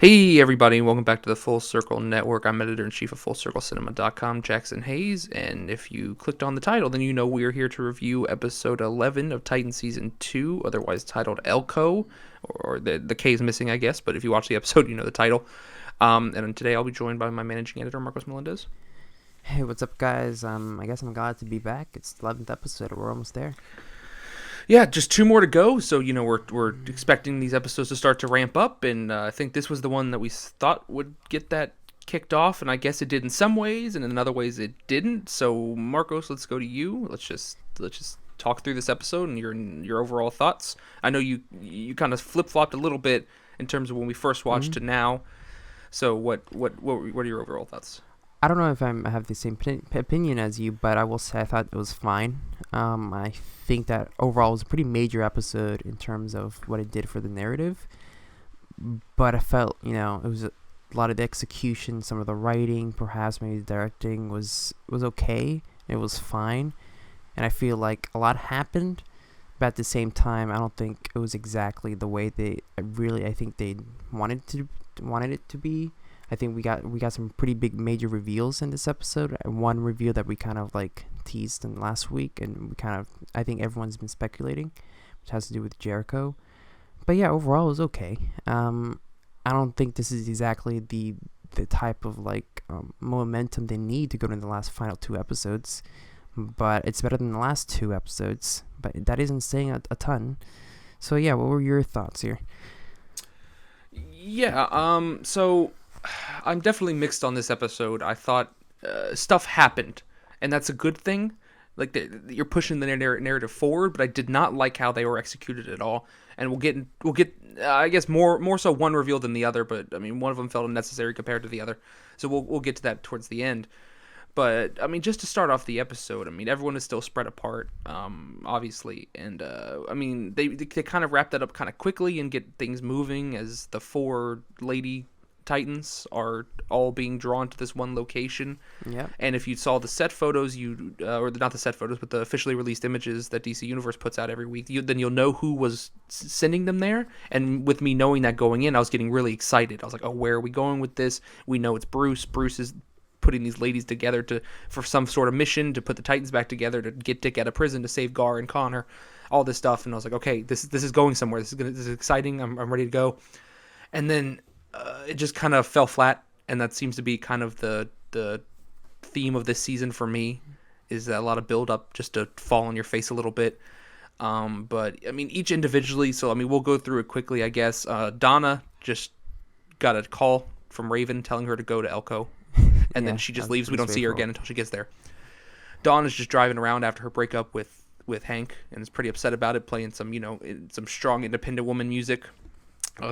Hey everybody, welcome back to the Full Circle Network. I'm editor-in-chief of FullCircleCinema.com, Jackson Hayes, and if you clicked on the title, then you know we are here to review episode 11 of Titan Season 2, otherwise titled Elko, or the K is missing, I guess, but if you watch the episode, you know the title. And today I'll be joined by my managing editor, Marcos Melendez. Hey, what's up, guys? I guess I'm glad to be back. It's the 11th episode. We're almost there. Yeah, just 2 more to go, so we're expecting these episodes to start to ramp up, and I think this was the one that we thought would get that kicked off, and I guess it did in some ways, and in other ways it didn't. So Marcos, let's go to you. Let's just talk through this episode and your overall thoughts. I know you kind of flip flopped a little bit in terms of when we first watched to now. So what are your overall thoughts? I don't know if I have the same opinion as you, but I will say I thought it was fine. I think that overall it was a pretty major episode in terms of what it did for the narrative. But I felt, it was a lot of the execution, some of the writing, perhaps maybe the directing was okay. It was fine. And I feel like a lot happened, but at the same time, I don't think it was exactly the way I think they wanted it to be. I think we got some pretty big major reveals in this episode. One reveal that we kind of like teased in last week, and I think everyone's been speculating, which has to do with Jericho. But yeah, overall it was okay. I don't think this is exactly the type of momentum they need to go to the final 2 episodes, but it's better than the last 2 episodes. But that isn't saying a ton. So yeah, what were your thoughts here? Yeah. So I'm definitely mixed on this episode. I thought stuff happened, and that's a good thing. Like you're pushing the narrative forward, but I did not like how they were executed at all. And we'll get I guess more so one reveal than the other, but I mean one of them felt unnecessary compared to the other. So we'll get to that towards the end. But I mean, just to start off the episode, I mean everyone is still spread apart, obviously, and I mean they kind of wrap that up kind of quickly and get things moving as the 4 lady Titans are all being drawn to this one location. Yeah. And if you saw the set photos, or not the set photos, but the officially released images that DC Universe puts out every week, then you'll know who was sending them there. And with me knowing that going in, I was getting really excited. I was like, oh, where are we going with this? We know it's Bruce. Bruce is putting these ladies together for some sort of mission to put the Titans back together to get Dick out of prison to save Gar and Connor, all this stuff. And I was like, okay, this is going somewhere. This is exciting. I'm ready to go. And then it just kind of fell flat, and that seems to be kind of the theme of this season for me, is that a lot of build up just to fall on your face a little bit. But I mean, each individually. So I mean, we'll go through it quickly, I guess. Donna just got a call from Raven telling her to go to Elko, and then she just leaves. We don't see her again until she gets there. Dawn is just driving around after her breakup with Hank, and is pretty upset about it, playing some some strong independent woman music.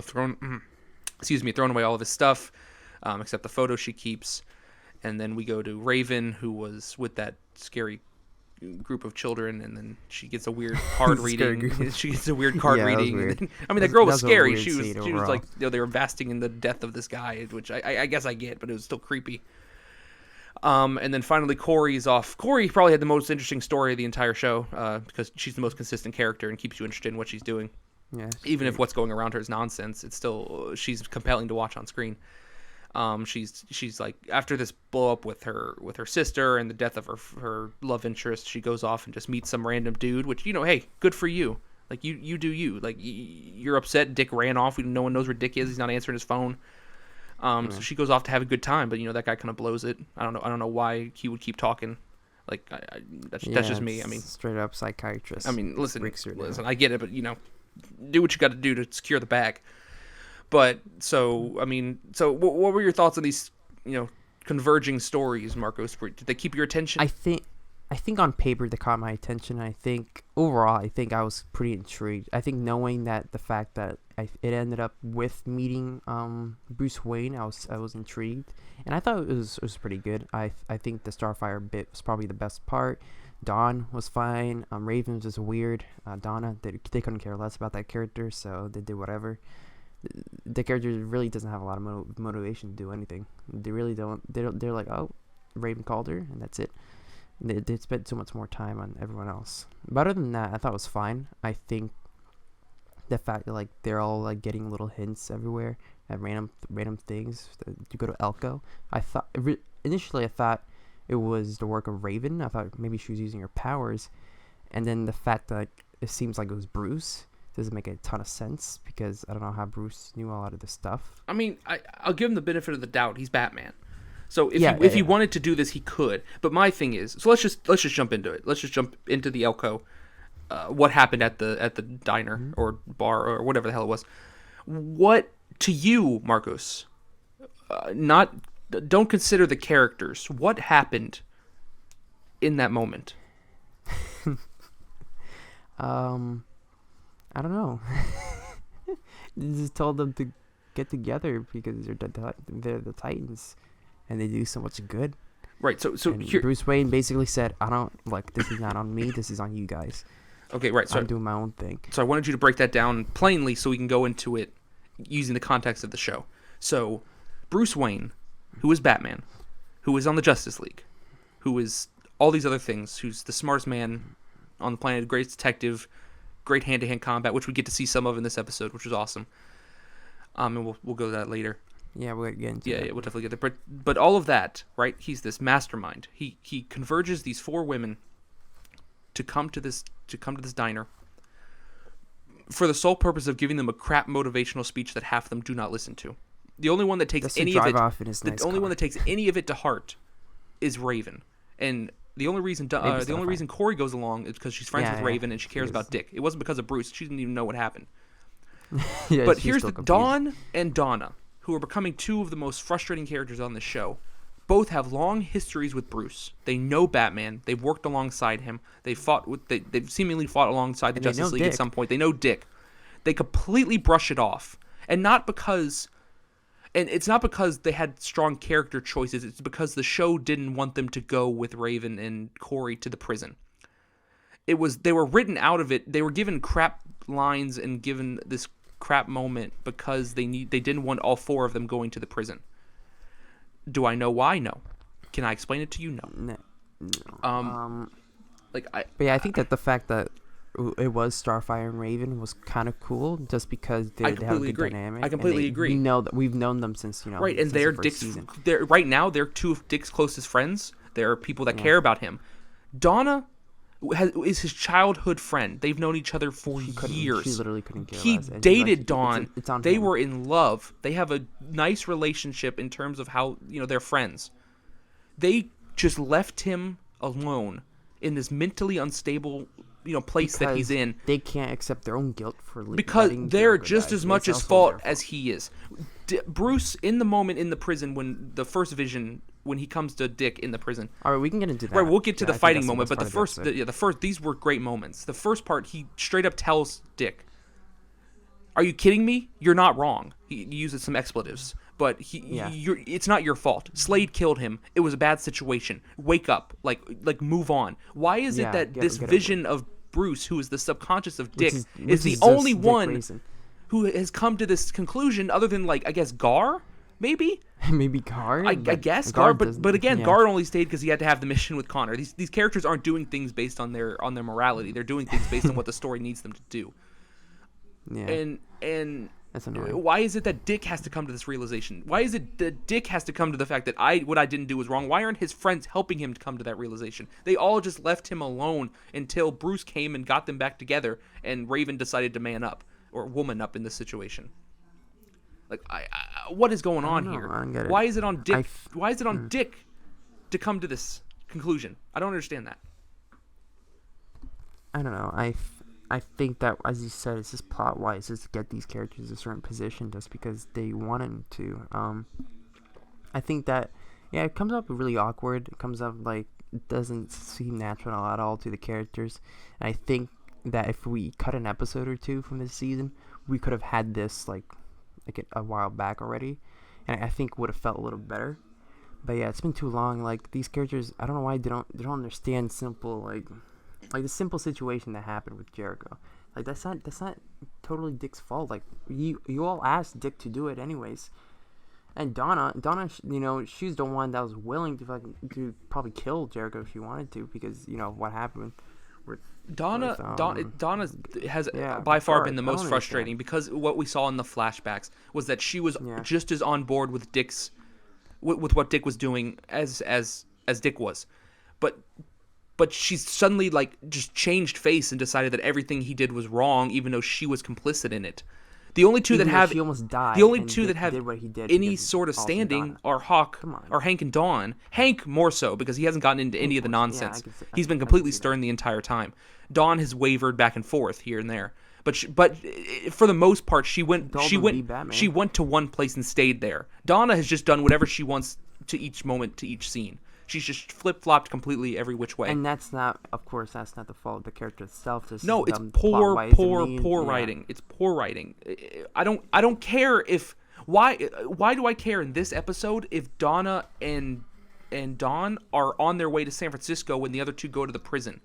Throwing away all of his stuff, except the photo she keeps. And then we go to Raven, who was with that scary group of children, and then she gets a weird card reading. She gets a weird card reading. Weird. I mean, that girl was scary. She was like, they were basking in the death of this guy, which I guess I get, but it was still creepy. And then finally, Corey's off. Corey probably had the most interesting story of the entire show, because she's the most consistent character and keeps you interested in what she's doing. Yeah, even if what's going around her is nonsense, it's still she's compelling to watch on screen. She's like, after this blow up with her sister and the death of her love interest, she goes off and just meets some random dude. Which hey, good for you. Like you do you. Like you're upset. Dick ran off. No one knows where Dick is. He's not answering his phone. So she goes off to have a good time. But that guy kind of blows it. I don't know why he would keep talking. Like that's just me. I mean, straight up psychiatrist. I mean, listen, I get it, but do what you got to do to secure the bag. But so what were your thoughts on these converging stories, Marcos? Did they keep your attention? I think on paper they caught my attention. I think overall I was pretty intrigued. I think knowing that the fact that it ended up with meeting Bruce Wayne, I was intrigued, and I thought it was pretty good. I think the Starfire bit was probably the best part. Dawn was fine. Raven was just weird. Donna, they couldn't care less about that character, so they did whatever. The character really doesn't have a lot of motivation to do anything. They really don't. They're like, oh, Raven called her, and that's it. They spent so much more time on everyone else. But other than that, I thought it was fine. I think the fact that like they're all like getting little hints everywhere at random things to go to Elko. Initially I thought it was the work of Raven. I thought maybe she was using her powers, and then the fact that like, it seems like it was Bruce doesn't make a ton of sense because I don't know how Bruce knew a lot of this stuff. I mean, I'll give him the benefit of the doubt. He's Batman. So if he wanted to do this, he could. But my thing is, so let's just jump into it. Let's just jump into the Elko. What happened at the diner or bar or whatever the hell it was? What to you, Marcos? Don't consider the characters. What happened in that moment? I don't know. They just told them to get together because they're the Titans, and they do so much good. Right. So here, Bruce Wayne basically said, "I don't like this. Is not on me. This is on you guys." Okay. Right. So I'm doing my own thing. So I wanted you to break that down plainly so we can go into it using the context of the show. So Bruce Wayne, who is Batman, who is on the Justice League, who is all these other things, who's the smartest man on the planet, great detective, great hand-to-hand combat, which we get to see some of in this episode, which was awesome. And we'll go to that later. Yeah, we'll get into that. Yeah, we'll definitely get there. But all of that, right? He's this mastermind. He converges these four women to come to this diner for the sole purpose of giving them a crap motivational speech that half of them do not listen to. The only one that takes any of it, one that takes any of it to heart, is Raven. And the only reason Corey goes along is because she's friends with Raven and she cares about Dick. It wasn't because of Bruce. She didn't even know what happened. But here's Dawn and Donna, who are becoming two of the most frustrating characters on the show. Both have long histories with Bruce. They know Batman. They've worked alongside him. They've seemingly fought alongside the Justice League at some point. They know Dick. They completely brush it off, and it's not because they had strong character choices. It's because the show didn't want them to go with Raven and Corey to the prison. They were written out of it. They were given crap lines and given this crap moment because they didn't want all four of them going to the prison. Do I know why? No. Can I explain it to you? No. But yeah, I think that the fact that it was Starfire and Raven was kind of cool, just because they have a good dynamic. I completely agree. We know that we've known them since right, and they're Dick's. Right now, they're two of Dick's closest friends. They're people that care about him. Donna is his childhood friend. They've known each other for years. She literally couldn't care He less. dated Dawn. It's on they him. were in love. They have a nice relationship in terms of how they're friends. They just left him alone in this mentally unstable place that he's in. They can't accept their own guilt for leaving. Because they're just as much as fault as he is. Bruce, in the moment in the prison when the first vision, when he comes to Dick in the prison. All right, we can get into that. Right, we'll get to the fighting moment, but the first, these were great moments. The first part, he straight up tells Dick, "Are you kidding me? You're not wrong." He uses some expletives, but it's not your fault. Slade killed him. It was a bad situation. Wake up, like move on. Why is it that this vision of Bruce, who is the subconscious of Dick, is the only one who has come to this conclusion, other than I guess Gar, maybe? Maybe Gar. I guess Gar, but again, Gar only stayed because he had to have the mission with Connor. These characters aren't doing things based on their morality. They're doing things based on what the story needs them to do. Yeah. And that's annoying. Why is it that Dick has to come to this realization? Why is it that Dick has to come to the fact that what I didn't do was wrong? Why aren't his friends helping him to come to that realization? They all just left him alone until Bruce came and got them back together, and Raven decided to man up or woman up in this situation. What is going on here? I don't get it. Why is it on Dick? Why is it on Dick to come to this conclusion? I don't understand that. I don't know. I think that, as you said, it's just plot-wise, just to get these characters a certain position just because they want them to. I think that, it comes up really awkward. It comes up it doesn't seem natural at all to the characters. And I think that if we cut an episode or two from this season, we could have had this a while back already, and I think would have felt a little better. But yeah, it's been too long. These characters, I don't know why they don't understand simple the simple situation that happened with Jericho. That's not totally Dick's fault. You all asked Dick to do it anyways. And Donna, she's the one that was willing to probably kill Jericho if she wanted to, because what happened Donna has yeah, by far Gar, been the I most don't frustrating understand. because what we saw in the flashbacks was that she was Yeah. just as on board with Dick's with what Dick was doing as Dick was, but she's suddenly like just changed face and decided that everything he did was wrong, even though she was complicit in it. The only two Even that though have she almost died. the only and two that have did what he did any because sort of also standing Donna. Come on. are Hank and Dawn. Hank more so because he hasn't gotten into any of the more so. Yeah, nonsense. I He's been can completely see that. stern the entire time. Dawn has wavered back and forth here and there, but for the most part, she went to one place and stayed there. Donna has just done whatever she wants to each moment, to each scene. She's just flip-flopped completely every which way. And that's not, of course, that's not the fault of the character itself. No, it's poor writing. It's poor writing. I don't care if why do I care in this episode if Donna and Dawn are on their way to San Francisco when the other two go to the prison?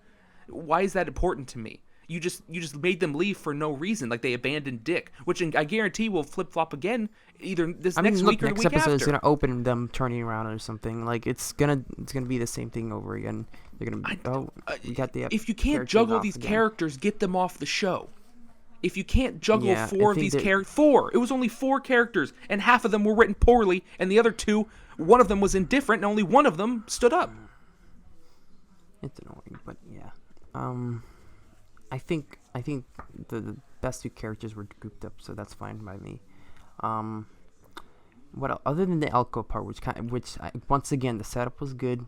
Why is that important to me? You just made them leave for no reason, like they abandoned Dick, which I guarantee will flip flop again either next week or the week next episode is after. gonna open them turning around or something. Like it's gonna be the same thing over again. They're gonna we got the if you can't juggle these characters, get them off the show. If you can't juggle Yeah, four I of think these characters, it was only 4 characters, and half of them were written poorly, and the other 2, one of them was indifferent, and only one of them stood up. It's annoying, but yeah. I think the best 2 characters were grouped up, so that's fine by me. What else? Other than the Elko part, once again the setup was good.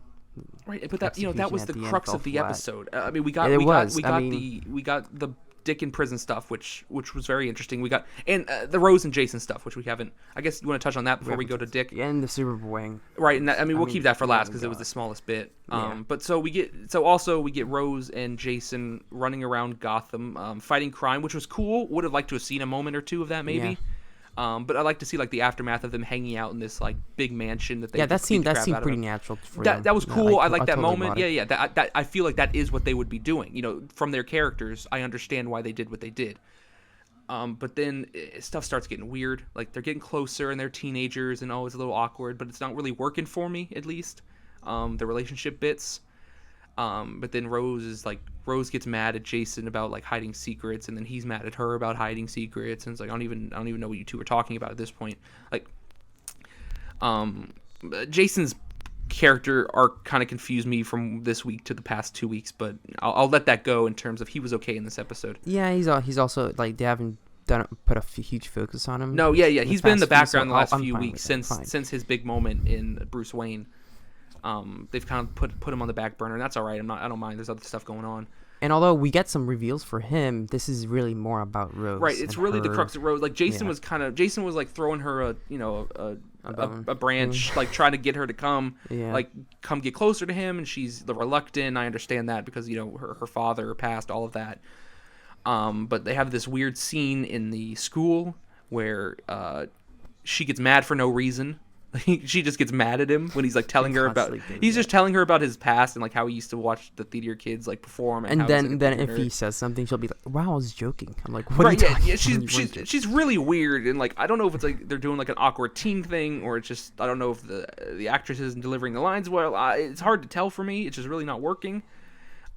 Right, but that was the crux of the episode. I mean, we got the Dick in prison stuff, which was very interesting. We got the Rose and Jason stuff, which we haven't. I guess you want to touch on that before we go to Dick. And the Superboying. Right, and we'll keep that for last because it was the smallest bit. Yeah. But we get Rose and Jason running around Gotham, fighting crime, which was cool. Would have liked to have seen a moment or two of that maybe. Yeah. But I like to see like the aftermath of them hanging out in this like big mansion that they that seemed pretty natural for them. That was cool. I like that totally moment. Yeah. That I feel like that is what they would be doing. You know, from their characters, I understand why they did what they did. But then stuff starts getting weird. Like they're getting closer and they're teenagers and it's a little awkward, but it's not really working for me at least. The relationship bits. But then Rose gets mad at Jason about like hiding secrets, and then he's mad at her about hiding secrets, and it's like I don't even know what you two are talking about at this point. Like, Jason's character arc kind of confused me from this week to the past 2 weeks, but I'll let that go in terms of he was okay in this episode. Yeah, he's also like they haven't put a huge focus on him. No, yeah, he's been in the background the last few fine weeks with that, since his big moment in Bruce Wayne. They've kind of put him on the back burner, and that's all right. I don't mind. There's other stuff going on. And although we get some reveals for him, this is really more about Rose. Right, it's really the crux of Rose. Like Jason was like throwing her a branch, like trying to get her to come get closer to him, and she's reluctant. I understand that because her father passed, all of that. But they have this weird scene in the school where she gets mad for no reason. She just gets mad at him when he's like telling her about just telling her about his past and like how he used to watch the theater kids like perform, and then if he says something, she'll be like, "Wow, I was joking." I'm like, "What are you talking about?" She's really weird, and like I don't know if it's like they're doing like an awkward teen thing or it's just I don't know if the actress isn't delivering the lines well. It's hard to tell for me. It's just really not working.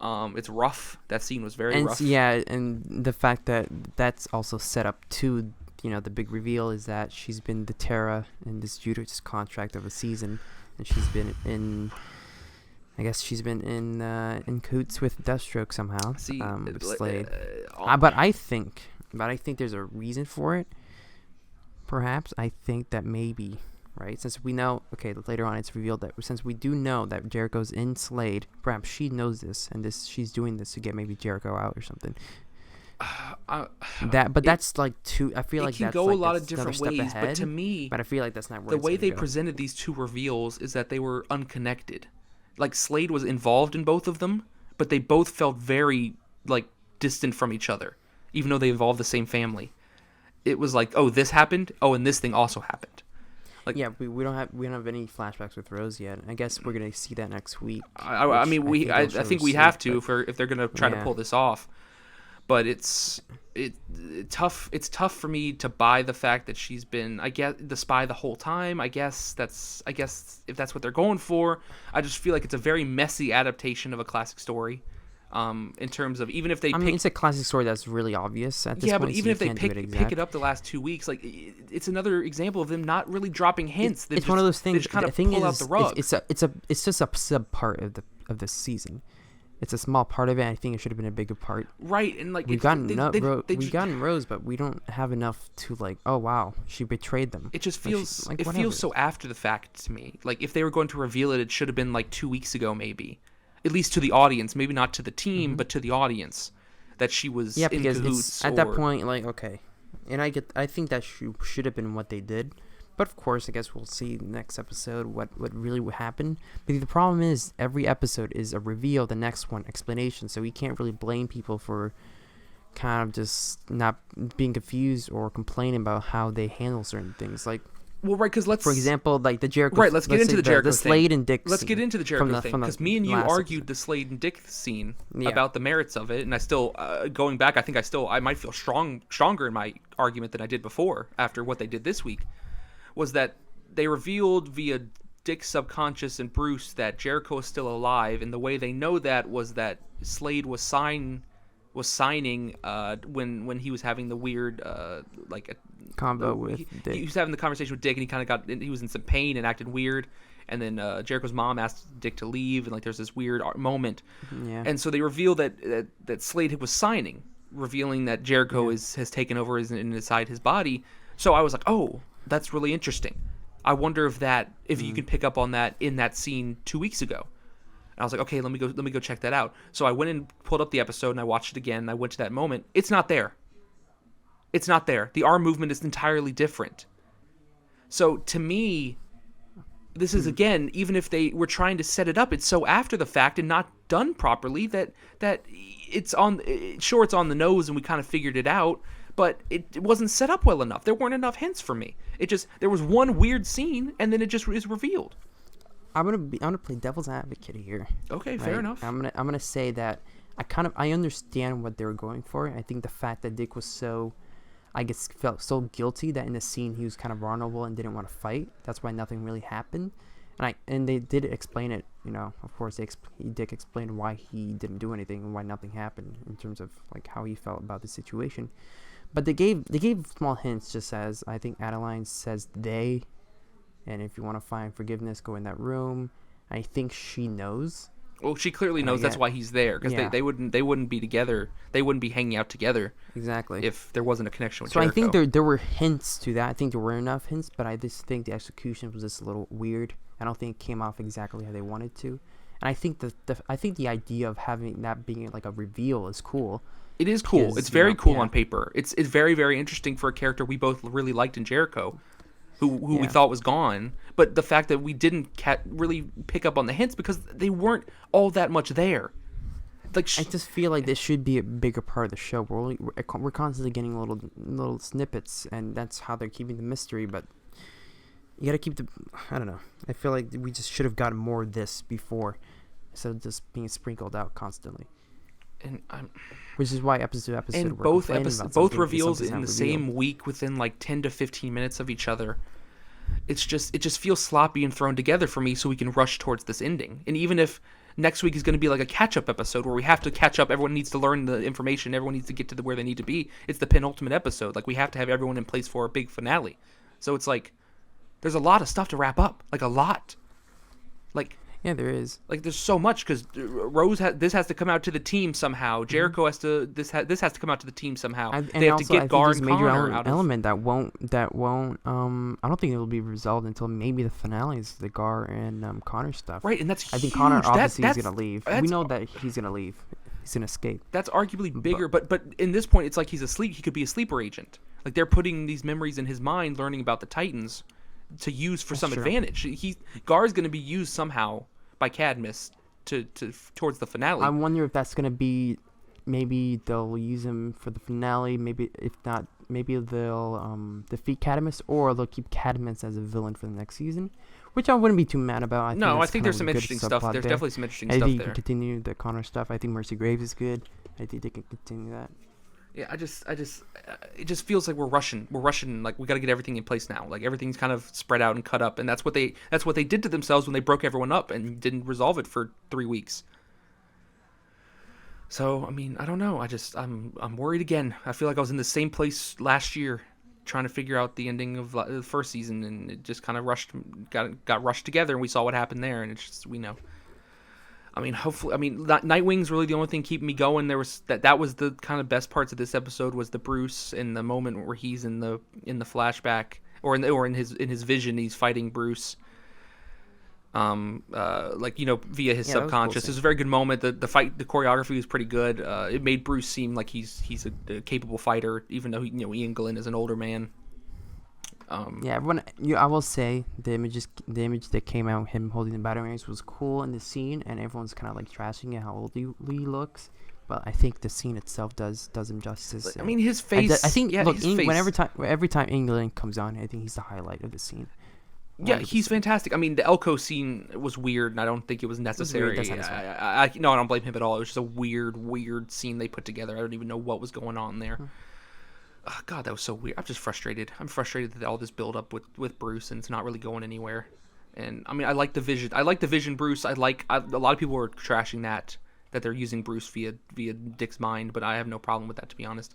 It's rough. That scene was very rough. Yeah, and the fact that that's also set up to. The big reveal is that she's been the Terra in this Judas contract of a season, and she's been in. I guess she's been in cahoots with Deathstroke somehow. With Slade. But I think there's a reason for it. Perhaps I think that maybe since we know. Okay, later on it's revealed that since we do know that Jericho's in Slade, perhaps she knows this, and she's doing this to get maybe Jericho out or something. That's like too. I feel like can that's go like a lot of different ways, ahead, but to me, I feel like that's not where the way they go. presented these 2 reveals is that they were unconnected. Like Slade was involved in both of them, but they both felt very like distant from each other, even though they involved the same family. It was like, oh, this happened. Oh, and this thing also happened. Like, yeah, we don't have any flashbacks with Rose yet. I guess we're gonna see that next week. I think we have to if they're gonna try to pull this off. But it's tough. It's tough for me to buy the fact that she's been, I guess, the spy the whole time. I guess if that's what they're going for, I just feel like it's a very messy adaptation of a classic story. In terms of even if they it's a classic story that's really obvious at this point. But even if they pick it up the last 2 weeks, like it's another example of them not really dropping hints. It's one of those things. They just kind of pull out the rug. It's just a sub part of the season. It's a small part of it. I think it should have been a bigger part. Right, and like we've gotten Rose, but we don't have enough to like. Oh wow, she betrayed them. It just feels feels so after the fact to me. Like if they were going to reveal it, it should have been like 2 weeks ago, maybe. At least to the audience, maybe not to the team, but to the audience, that she was in cahoots. At that point, like okay, and I think that should have been what they did. But of course, I guess we'll see next episode what really would happen. But the problem is every episode is a reveal, the next one explanation. So we can't really blame people for kind of just not being confused or complaining about how they handle certain things. Like, well, right, because for example, like the Jericho. Right, let's get into the Jericho the Slade and Dick. Let's get into the Jericho thing because me and you argued the Slade and Dick scene about the merits of it, and I still going back. I think I might feel stronger in my argument than I did before after what they did this week. Was that they revealed via Dick's subconscious and Bruce that Jericho is still alive, and the way they know that was that Slade was signing when he was having the weird combo with Dick. He was having the conversation with Dick, and he was in some pain and acted weird, and then Jericho's mom asked Dick to leave, and like there's this weird moment, and so they reveal that Slade was signing, revealing that Jericho has taken over inside his body. So I was like, oh, that's really interesting. I wonder if you can pick up on that in that scene 2 weeks ago. And I was like, okay, let me go check that out. So I went and pulled up the episode and I watched it again. And I went to that moment. It's not there. It's not there. The arm movement is entirely different. So to me, this is again, even if they were trying to set it up, it's so after the fact and not done properly that it's on. Sure, it's on the nose and we kind of figured it out. But it wasn't set up well enough. There weren't enough hints for me. There was one weird scene, and then it just is revealed. I'm gonna play devil's advocate here. Okay, right? Fair enough. I'm gonna say that I understand what they were going for. I think the fact that Dick was felt so guilty that in the scene he was kind of vulnerable and didn't want to fight. That's why nothing really happened. And they did explain it. Of course, Dick explained why he didn't do anything and why nothing happened in terms of like how he felt about the situation. But they gave small hints, just as I think Adeline says they, and if you want to find forgiveness, go in that room. I think she knows. Well, she clearly knows that's why he's there, because they wouldn't be together. They wouldn't be hanging out together. Exactly. If there wasn't a connection with Jericho. So I think there were hints to that. I think there were enough hints, but I just think the execution was just a little weird. I don't think it came off exactly how they wanted to. And I think the idea of having that being like a reveal is cool. It is cool. Because, it's very cool on paper. It's very, very interesting for a character we both really liked in Jericho, who we thought was gone. But the fact that we didn't really pick up on the hints because they weren't all that much there. Like I just feel like this should be a bigger part of the show. We're constantly getting little snippets, and that's how they're keeping the mystery. But you got to keep I don't know. I feel like we just should have gotten more of this before, instead of just being sprinkled out constantly. Which is why episode and both reveals in the same week within like 10 to 15 minutes of each other. It just feels sloppy and thrown together for me, so we can rush towards this ending. And even if next week is going to be like a catch-up episode where we have to catch up, everyone needs to learn the information, everyone needs to get to where they need to be. It's the penultimate episode. Like we have to have everyone in place for a big finale. So it's like there's a lot of stuff to wrap up, like a lot. Like yeah, there is. Like there's so much because Rose this has to come out to the team somehow. Jericho has to this has to come out to the team somehow. They have to get Gar and Conor out of element that won't. I don't think it will be resolved until maybe the finales, the Gar and Conor stuff. Right, and that's I think Conor obviously is gonna leave. We know that he's gonna leave. He's gonna escape. That's arguably bigger, but in this point, it's like he's asleep. He could be a sleeper agent. Like they're putting these memories in his mind, learning about the Titans, to use for some advantage. Gar's going to be used somehow by Cadmus towards the finale. I wonder if that's going to be, maybe they'll use him for the finale. Maybe if not, maybe they'll defeat Cadmus, or they'll keep Cadmus as a villain for the next season, which I wouldn't be too mad about. I think there's some interesting stuff. There's definitely some interesting stuff there. I think you can continue the Conor stuff. I think Mercy Graves is good. I think they can continue that. Yeah, it just feels like we're rushing. Like we got to get everything in place now. Like everything's kind of spread out and cut up, and that's what they did to themselves when they broke everyone up and didn't resolve it for 3 weeks. So I mean, I don't know. I'm worried again. I feel like I was in the same place last year, trying to figure out the ending of the first season, and it just kind of got rushed together, and we saw what happened there, and it's just we know. I mean, hopefully, I mean, Nightwing's really the only thing keeping me going. There was that was the kind of best parts of this episode was the Bruce and the moment where he's in the flashback or in his vision, he's fighting Bruce. Like, you know, via his subconscious. It was a very good moment. The fight, the choreography was pretty good. It made Bruce seem like he's a capable fighter, even though Ian Glenn is an older man. Everyone. I will say the image that came out, him holding the battle rings, was cool in the scene, and everyone's kind of like trashing it how old he looks. But I think the scene itself does him justice. I mean, his face. I think look, his face. every time England comes on, I think he's the highlight of the scene. Yeah, he's fantastic. I mean, the Elko scene was weird, and I don't think it was necessary. I don't blame him at all. It was just a weird scene they put together. I don't even know what was going on there. Oh, God, that was so weird. I'm just frustrated. I'm frustrated that all this build up with Bruce, and it's not really going anywhere. And I mean, I like the Vision. I like the Vision Bruce. A lot of people are trashing that they're using Bruce via Dick's mind, but I have no problem with that, to be honest.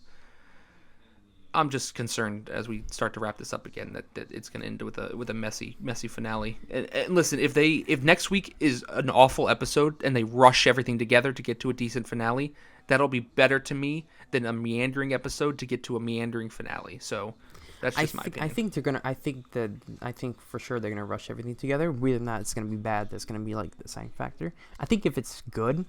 I'm just concerned as we start to wrap this up again that it's going to end with a messy finale. And listen, if next week is an awful episode and they rush everything together to get to a decent finale, that'll be better to me than a meandering episode to get to a meandering finale. So that's just my opinion. I think for sure they're gonna rush everything together. Whether or not it's gonna be bad, that's gonna be like the same factor. I think if it's good,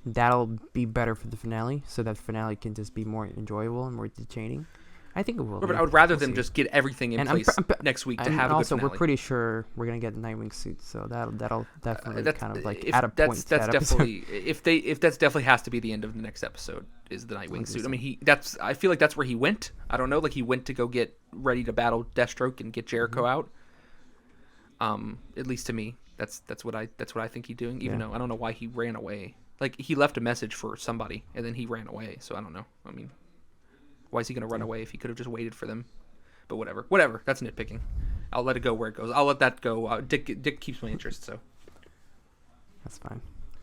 that'll be better for the finale, so that finale can just be more enjoyable and more entertaining. I think it will. But I would rather them just get everything in place next week to have a good finale. Also, we're pretty sure we're gonna get the Nightwing suit, so that'll definitely kind of like add a point to that definitely episode. if that's definitely has to be the end of the next episode is the Nightwing suit. I mean, I feel like that's where he went. I don't know, like he went to go get ready to battle Deathstroke and get Jericho out. At least to me, that's what I think he's doing. Even though I don't know why he ran away. Like he left a message for somebody and then he ran away. So I don't know. I mean, why is he going to run away if he could have just waited for them? But whatever. That's nitpicking. I'll let it go where it goes. I'll let that go. Dick keeps my interest, so. That's fine.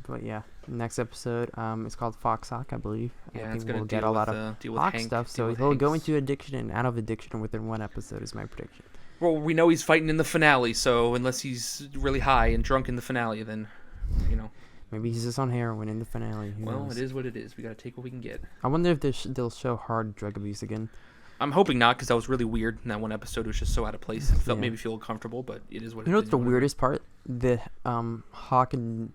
But yeah, next episode is called Fox Hawk, I believe. Yeah, I think it's going we'll to get a lot of Hawk stuff. So he'll go into addiction and out of addiction within one episode is my prediction. Well, we know he's fighting in the finale, so unless he's really high and drunk in the finale, then, you know. Maybe he's just on heroin in the finale. Who knows? knows? It is what it is. We got to take what we can get. I wonder if they'll show hard drug abuse again. I'm hoping not, because that was really weird. And that one episode was just so out of place. It made me feel uncomfortable, but it is what it is. You know what's the weirdest part? The Hawk and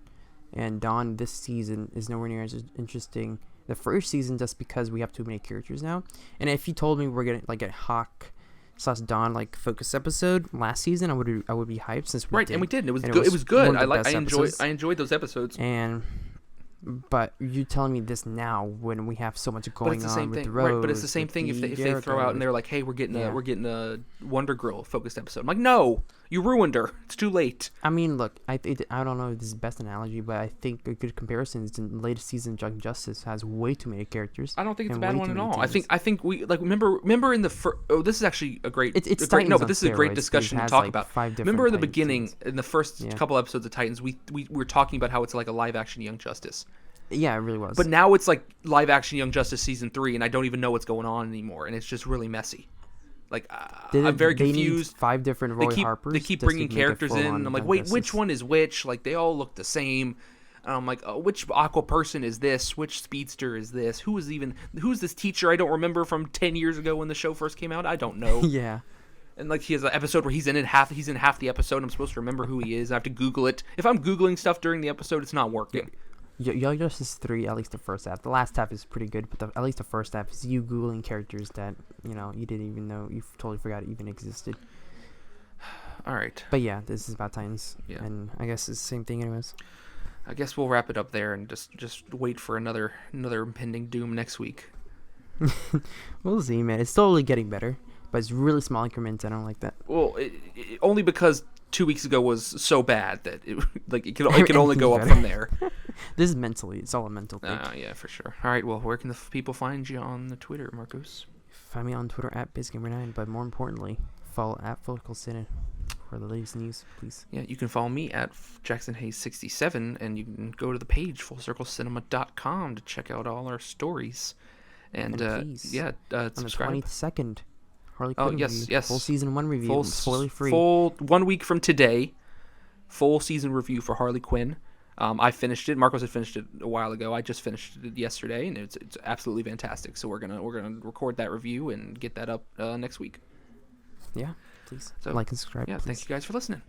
Dawn this season is nowhere near as interesting. The first season, just because we have too many characters now. And if you told me we're getting like a Hawk / Dawn like focus episode last season, I would be hyped since we did. And we did. It was good. It was good. I enjoyed those episodes. But you telling me this now when we have so much going on with the road, right? But it's the same thing if they throw out and they're like, "Hey, we're getting a Wonder Girl focused episode." I'm like, "No, you ruined her. It's too late." I mean, look, I don't know if this is the best analogy, but I think a good comparison is the latest season of Young Justice has way too many characters. I don't think it's a bad one at all. I think we like remember in the this is actually a great it's great, no, but this is steroids, a great discussion to talk about. Remember in the Titans. beginning, in the first couple episodes of Titans, we were talking about how it's like a live action Young Justice. Yeah, it really was. But now it's like live action Young Justice season 3, and I don't even know what's going on anymore, and it's just really messy. Like I'm very confused. Need 5 different Roy Harpers. They keep bringing characters in. And I'm like, wait, which one is which? Like they all look the same. And I'm like, which Aqua person is this? Which speedster is this? Who's this teacher I don't remember from 10 years ago when the show first came out? I don't know. Yeah. And like he has an episode where he's in half the episode. And I'm supposed to remember who he is. I have to Google it. If I'm Googling stuff during the episode, it's not working. Young Justice 3, at least the first half. The last half is pretty good, but at least the first half is you Googling characters that, you didn't even know, you totally forgot it even existed. All right. But yeah, this is about Titans. Yeah. And I guess it's the same thing anyways. I guess we'll wrap it up there and just wait for another impending doom next week. We'll see, man. It's totally getting better, but it's really small increments. I don't like that. Well, only because 2 weeks ago was so bad that it can only go up from there. This is mentally. It's all a mental thing. Yeah, for sure. All right, well, where can the people find you on the Twitter, Marcos? Find me on Twitter at BizGamer9, but more importantly, follow at Focal Cine for the latest news, please. Yeah, you can follow me at JacksonHayes67, and you can go to the page, fullcirclecinema.com. harleyquinn.com to check out all our stories. And please, yeah, on subscribe. the 22nd, Harley Oh, Quinn yes, review. yes. Full season 1 review, spoiler free. Full 1 week from today, full season review for Harley Quinn. I finished it. Marcos had finished it a while ago. I just finished it yesterday, and it's absolutely fantastic. So we're gonna record that review and get that up next week. Yeah, please So, like and subscribe. Yeah, please. thank you guys for listening.